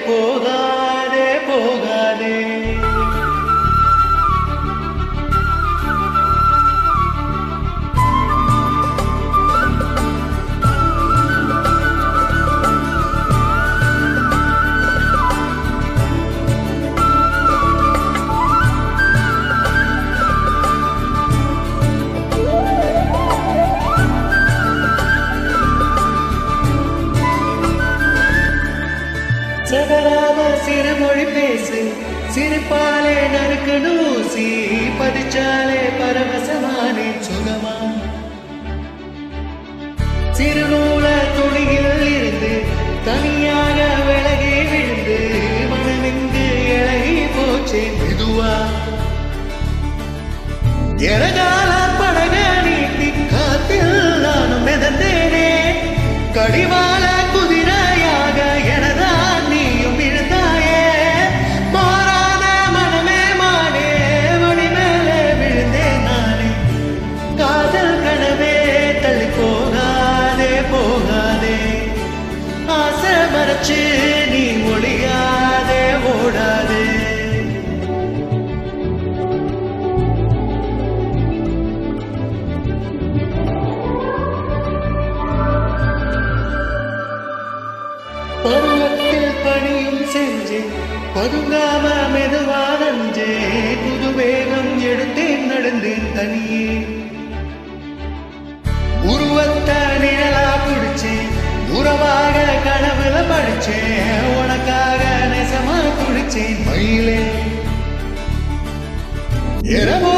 போகாதே போகாதே. சகராம சிறுமொழி பேசு சிரிப்பாலே நறுக்கு நூசி பதிச்சாலே பரவசமானே சுகமா. சிறுநூல துணியில் இருந்து தனியாக விலகி விழுந்து மனமிங்கு இழகி போச்சே மெதுவா. எழகால படக நீட்டி காத்தில் நானும் மிதந்தேனே. கடிவாள குதிரையாக எனதான் நீயும் விழுந்தாயே. மாறாத மனமே மானே மணி மேலே விழுந்தேன் நானே. காதல் கனவே தள்ளி போகாதே போகாதே. ஆசை மறைச்சு நீ ஒளியாதே ஓடாதே. பருவத்தில் பணியும் செஞ்சே பதுங்காம மெதுவா நஞ்சே. புது வேகம் எடுத்தேன் நடந்தேன் தனியே. உருவத்தை நிழலா பிடிச்சேன் உறவாக கனவுல படிச்சேன். உனக்காக நெசமா குடிச்சேன் மயிலே. இரவோ